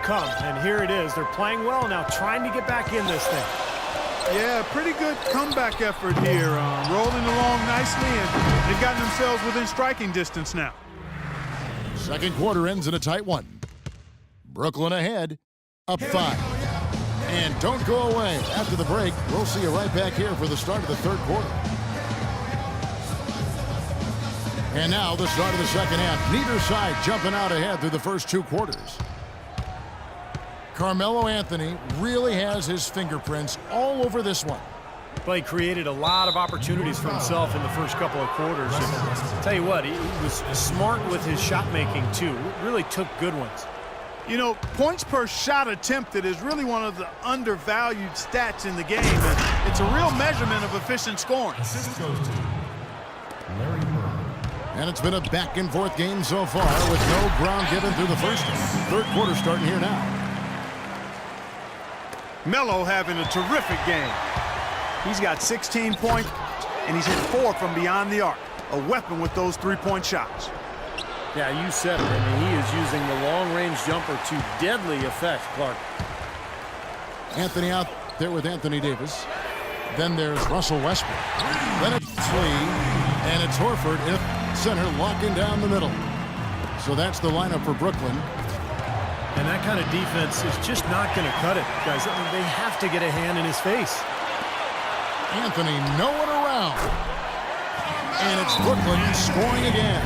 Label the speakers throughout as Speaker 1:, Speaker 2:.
Speaker 1: come, and here it is. They're playing well now, trying to get back in this thing.
Speaker 2: Yeah, pretty good comeback effort here. Rolling along nicely, and they've gotten themselves within striking distance now.
Speaker 3: Second quarter ends in a tight one. Brooklyn ahead, up 5. And don't go away. After the break, we'll see you right back here for the start of the third quarter. And now the start of the second half. Neither side jumping out ahead through the first 2 quarters. Carmelo Anthony really has his fingerprints all over this one.
Speaker 1: But he created a lot of opportunities for himself in the first couple of quarters. And I'll tell you what, he was smart with his shot making too. Really took good ones.
Speaker 2: You know, points per shot attempted is really one of the undervalued stats in the game. And it's a real measurement of efficient scoring.
Speaker 4: Assist goes to Larry Bird.
Speaker 3: And it's been a back-and-forth game so far with no ground given through the first half. Third quarter starting here now.
Speaker 2: Melo having a terrific game. He's got 16 points, and he's hit 4 from beyond the arc. A weapon with those three-point shots.
Speaker 1: Yeah, you said it. I mean, he is using the long-range jumper to deadly effect, Clark.
Speaker 3: Anthony out there with Anthony Davis. Then there's Russell Westbrook. Then it's Lee, and it's Horford in center, locking down the middle. So that's the lineup for Brooklyn.
Speaker 1: And that kind of defense is just not going to cut it, guys. I mean, they have to get a hand in his face.
Speaker 3: Anthony nowhere around. And it's Brooklyn scoring again.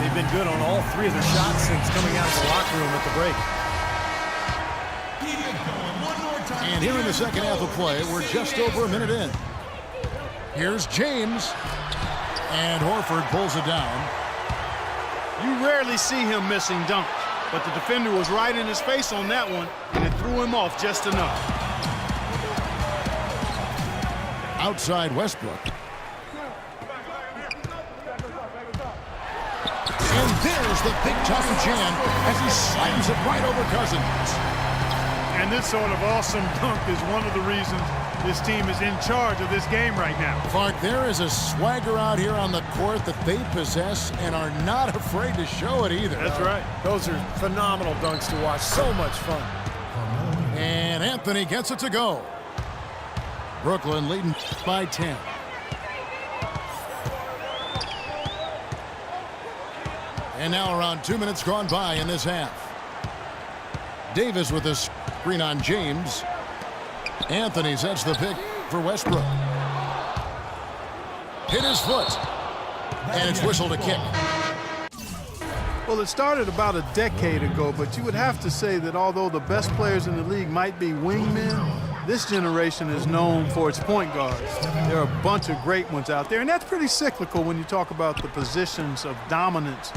Speaker 1: They've been good on all 3 of the shots since coming out of the locker room at the break.
Speaker 3: And here in the second half of play, we're just over a minute in. Here's James. And Horford pulls it down.
Speaker 2: You rarely see him missing dunks, but the defender was right in his face on that one, and it threw him off just enough.
Speaker 3: Outside Westbrook. And there's the big-time jam as he slams it right over Cousins.
Speaker 2: And this sort of awesome dunk is one of the reasons this team is in charge of this game right now.
Speaker 3: Clark, there is a swagger out here on the court that they possess and are not afraid to show it either.
Speaker 2: That's right.
Speaker 1: Those are phenomenal dunks to watch. So much fun.
Speaker 3: And Anthony gets it to go. Brooklyn leading by 10. And now around 2 minutes gone by in this half. Davis with a screen on James. Anthony sets the pick for Westbrook. Hit his foot. And it's whistled a kick.
Speaker 2: Well, it started about a decade ago, but you would have to say that although the best players in the league might be wingmen, this generation is known for its point guards. There are a bunch of great ones out there, and that's pretty cyclical when you talk about the positions of dominance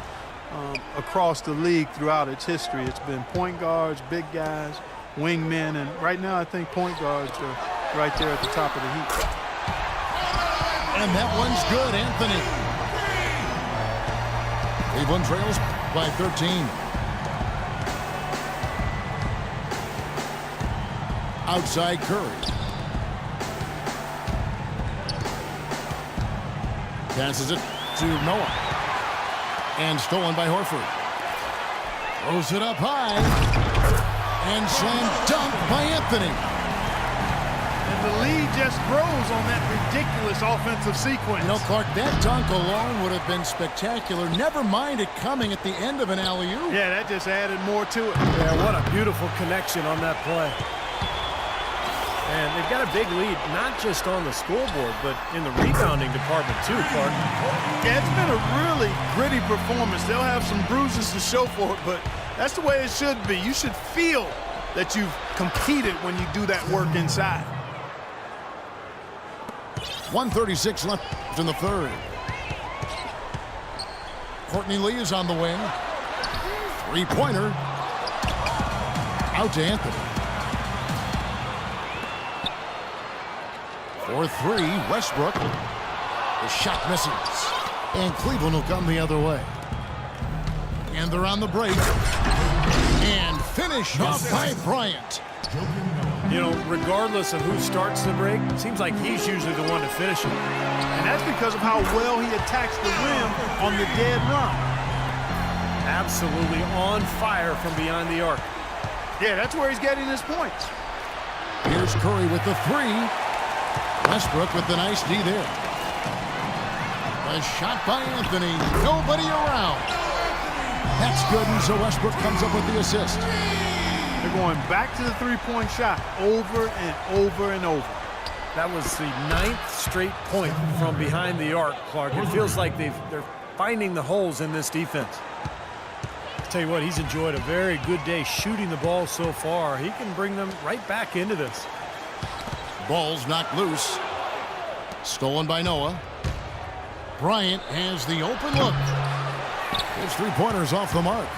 Speaker 2: across the league throughout its history. It's been point guards, big guys, wingmen, and right now I think point guards are right there at the top of the heap.
Speaker 3: And that one's good, Anthony. Cleveland trails by 13. Outside Curry. Passes it to Noah. And stolen by Horford. Throws it up high. And slam dunk by Anthony.
Speaker 2: And the lead just grows on that ridiculous offensive sequence.
Speaker 3: You know, Clark, that dunk alone would have been spectacular. Never mind it coming at the end of an alley-oop.
Speaker 2: Yeah, that just added more to it.
Speaker 1: Yeah, what a beautiful connection on that play. And they've got a big lead, not just on the scoreboard, but in the rebounding department too, Clark.
Speaker 2: Yeah, it's been a really gritty performance. They'll have some bruises to show for it, but that's the way it should be. You should feel that you've competed when you do that work inside.
Speaker 3: 1:36 left in the third. Courtney Lee is on the wing. Three-pointer. Out to Anthony. For 3, Westbrook. The shot misses. And Cleveland will come the other way. And they're on the break. And finished off by Bryant.
Speaker 1: You know, regardless of who starts the break, it seems like he's usually the one to finish it.
Speaker 2: And that's because of how well he attacks the rim on the dead run.
Speaker 1: Absolutely on fire from beyond the arc.
Speaker 2: Yeah, that's where he's getting his points.
Speaker 3: Here's Curry with the three. Westbrook with the nice D there. A shot by Anthony. Nobody around. That's good, and so Westbrook comes up with the assist.
Speaker 2: They're going back to the three-point shot over and over and over.
Speaker 1: That was the 9th straight point from behind the arc, Clark. It feels like they're finding the holes in this defense. I'll tell you what, he's enjoyed a very good day shooting the ball so far. He can bring them right back into this.
Speaker 3: Ball's knocked loose. Stolen by Noah. Bryant has the open look. His three-pointers off the mark.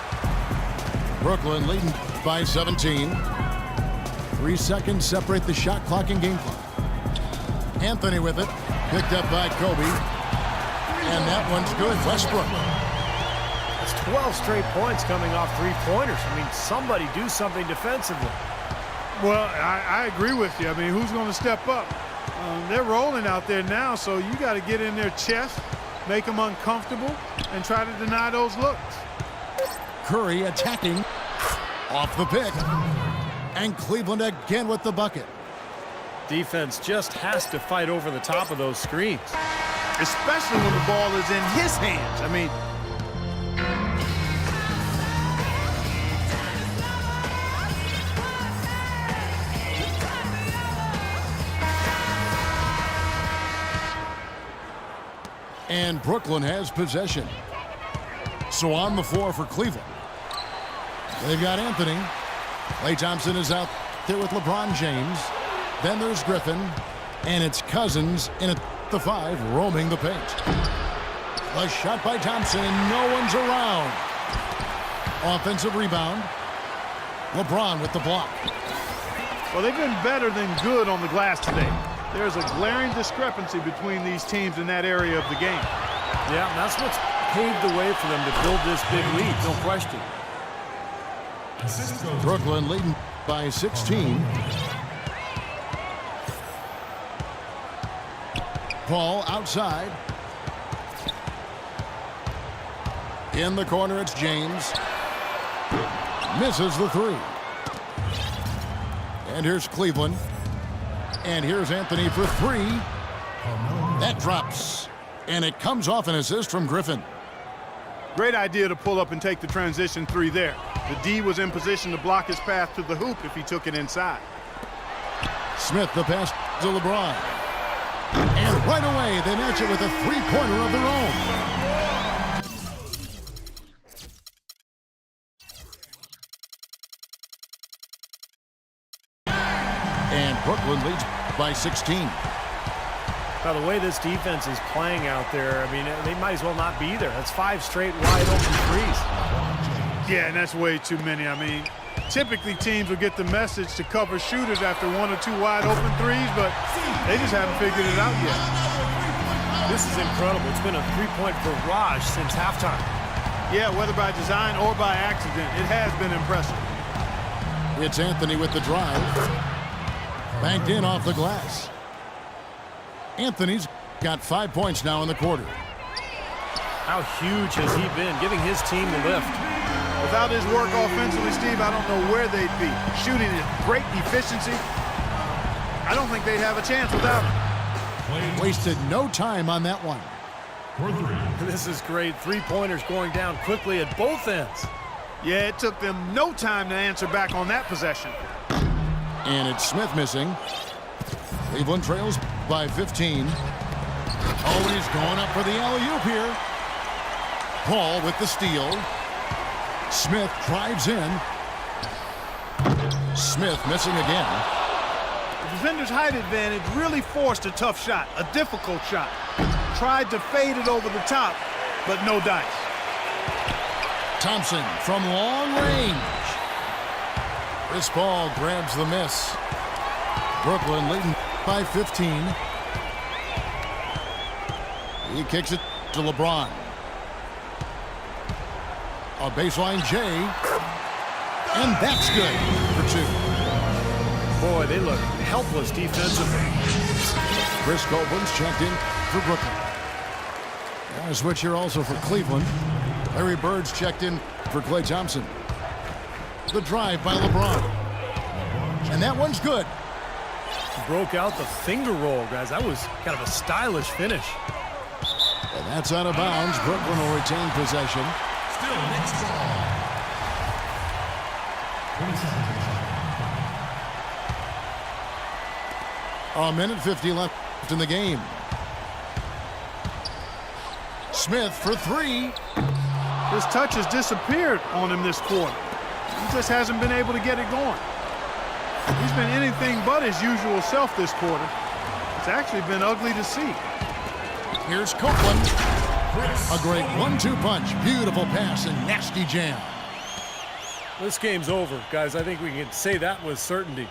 Speaker 3: Brooklyn leading by 17. 3 seconds separate the shot clock and game clock. Anthony with it. Picked up by Kobe. And that one's good. Westbrook.
Speaker 1: That's 12 straight points coming off three-pointers. I mean, somebody do something defensively.
Speaker 2: Well, I agree with you. I mean, who's going to step up? They're rolling out there now, so you got to get in their chest, make them uncomfortable, and try to deny those looks.
Speaker 3: Curry attacking off the pick. And Cleveland again with the bucket.
Speaker 1: Defense just has to fight over the top of those screens.
Speaker 2: Especially when the ball is in his hands. I mean,
Speaker 3: and Brooklyn has possession. So on the floor for Cleveland, they've got Anthony. Klay Thompson is out there with LeBron James. Then there's Griffin, and it's Cousins in at the 5, roaming the paint. A shot by Thompson, and no one's around. Offensive rebound. LeBron with the block.
Speaker 2: well, they've been better than good on the glass today. There's a glaring discrepancy between these teams in that area of the game.
Speaker 1: Yeah, that's what's paved the way for them to build this big lead, no question.
Speaker 3: Brooklyn leading by 16. Paul outside. In the corner, it's James. Misses the three. And here's Cleveland. And here's Anthony for three. That drops. And it comes off an assist from Griffin.
Speaker 2: Great idea to pull up and take the transition three there. The D was in position to block his path to the hoop if he took it inside.
Speaker 3: Smith the pass to LeBron. And right away, they match it with a three-pointer of their own. And Brooklyn leads by 16.
Speaker 1: Now, the way this defense is playing out there, I mean, they might as well not be there. That's 5 straight wide open threes.
Speaker 2: Yeah, and that's way too many. I mean, typically teams will get the message to cover shooters after 1 or 2 wide open threes, but they just haven't figured it out yet.
Speaker 1: This is incredible. It's been a three-point barrage since halftime.
Speaker 2: Yeah, whether by design or by accident, it has been impressive.
Speaker 3: It's Anthony with the drive. Banked in off the glass. Anthony's got 5 points now in the quarter.
Speaker 1: How huge has he been, giving his team the lift?
Speaker 2: Without his work offensively, Steve, I don't know where they'd be. Shooting at great efficiency. I don't think they'd have a chance without him.
Speaker 3: Wasted no time on that one.
Speaker 1: This is great. Three-pointers going down quickly at both ends.
Speaker 2: Yeah, it took them no time to answer back on that possession.
Speaker 3: And it's Smith missing. Cleveland trails by 15. Oh, he's going up for the alley-oop here. Paul with the steal. Smith drives in. Smith missing again.
Speaker 2: The defender's height advantage really forced a tough shot, a difficult shot. Tried to fade it over the top, but no dice.
Speaker 3: Thompson from long range. Chris Paul grabs the miss. Brooklyn leading by 15. He kicks it to LeBron. A baseline J. And that's good for 2.
Speaker 1: Boy, they look helpless defensively.
Speaker 3: Chris Colvin's checked in for Brooklyn. A switch here also for Cleveland. Larry Bird's checked in for Klay Thompson. The drive by LeBron. And that one's good.
Speaker 1: Broke out the finger roll, guys. That was kind of a stylish finish.
Speaker 3: And that's out of bounds. Brooklyn will retain possession.
Speaker 4: Still next ball. 20 seconds.
Speaker 3: A minute 50 left in the game. Smith for three.
Speaker 2: His touch has disappeared on him this quarter. He just hasn't been able to get it going. He's been anything but his usual self this quarter. It's actually been ugly to see.
Speaker 3: Here's Copeland. A great 1-2 punch. Beautiful pass and nasty jam.
Speaker 1: This game's over, guys. I think we can say that with certainty.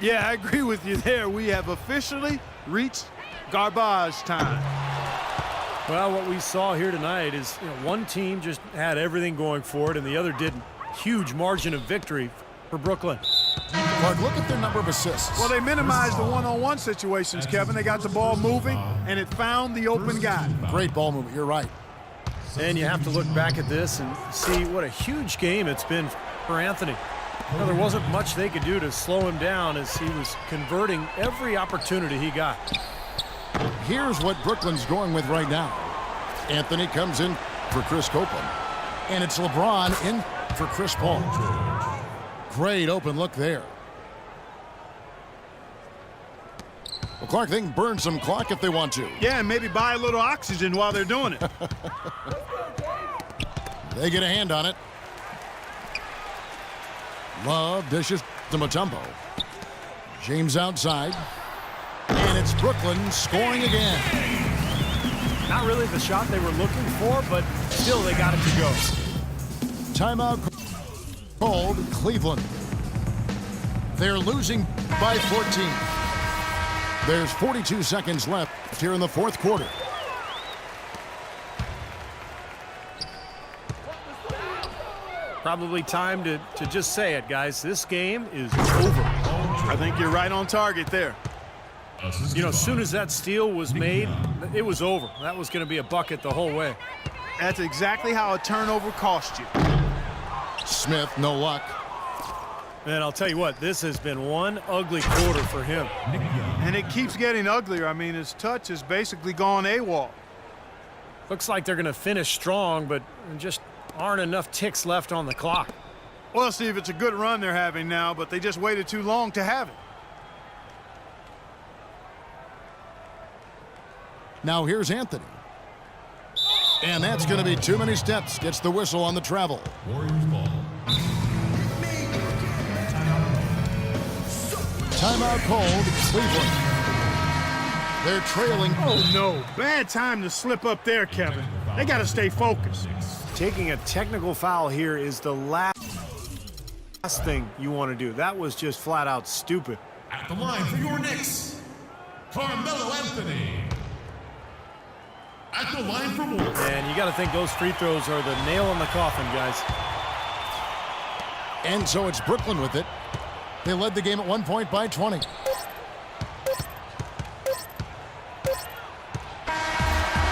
Speaker 2: Yeah, I agree with you there. We have officially reached garbage time.
Speaker 1: Well, what we saw here tonight is one team just had everything going for it and the other didn't. Huge margin of victory for Brooklyn.
Speaker 3: Clark, look at their number of assists.
Speaker 2: Well, they minimized the one-on-one situations, Kevin. They got the ball moving, and it found the open guy.
Speaker 3: Great ball movement. You're right.
Speaker 1: And you have to look back at this and see what a huge game it's been for Anthony. Well, there wasn't much they could do to slow him down as he was converting every opportunity he got.
Speaker 3: Here's what Brooklyn's going with right now. Anthony comes in for Chris Copeland. And it's LeBron in for Chris Paul. Great open look there. Well, Clark, they can burn some clock if they want to.
Speaker 2: Yeah, and maybe buy a little oxygen while they're doing it.
Speaker 3: They get a hand on it. Love dishes to Mutombo. James outside. And it's Brooklyn scoring again.
Speaker 1: Not really the shot they were looking for, but still they got it to go.
Speaker 3: Timeout called Cleveland. They're losing by 14. There's 42 seconds left here in the fourth quarter.
Speaker 1: Probably time to just say it, guys. This game is over.
Speaker 2: I think you're right on target there.
Speaker 1: You know, as soon as that steal was made, it was over. That was going to be a bucket the whole way.
Speaker 2: That's exactly how a turnover cost you.
Speaker 3: Smith, no luck.
Speaker 1: And I'll tell you what, this has been one ugly quarter for him.
Speaker 2: And it keeps getting uglier. I mean, his touch has basically gone AWOL.
Speaker 1: Looks like they're going to finish strong, but just aren't enough ticks left on the clock.
Speaker 2: Well, Steve, it's a good run they're having now, but they just waited too long to have it.
Speaker 3: Now here's Anthony. And that's going to be too many steps. Gets the whistle on the travel.
Speaker 4: Warriors ball.
Speaker 3: Timeout called Cleveland. They're trailing.
Speaker 2: Oh, no. Bad time to slip up there, Kevin. They got to stay focused.
Speaker 1: Taking a technical foul here is the last thing you want to do. That was just flat out stupid.
Speaker 4: At the line for your Knicks, Carmelo Anthony. At the line for more.
Speaker 1: And you got to think those free throws are the nail in the coffin, guys.
Speaker 3: And so it's Brooklyn with it. They led the game at 1 point by 20.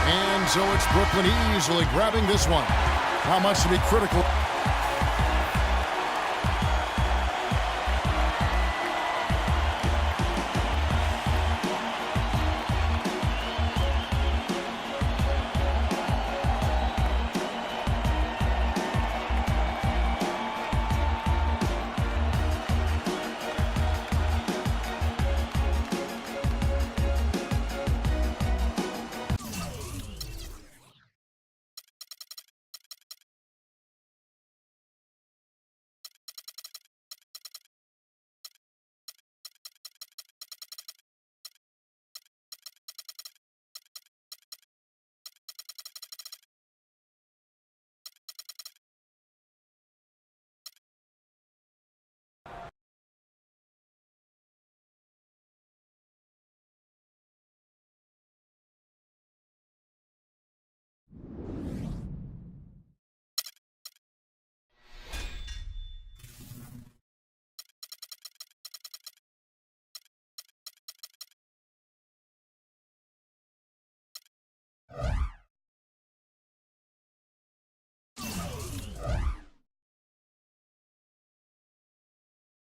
Speaker 3: And so it's Brooklyn easily grabbing this one. How much to be critical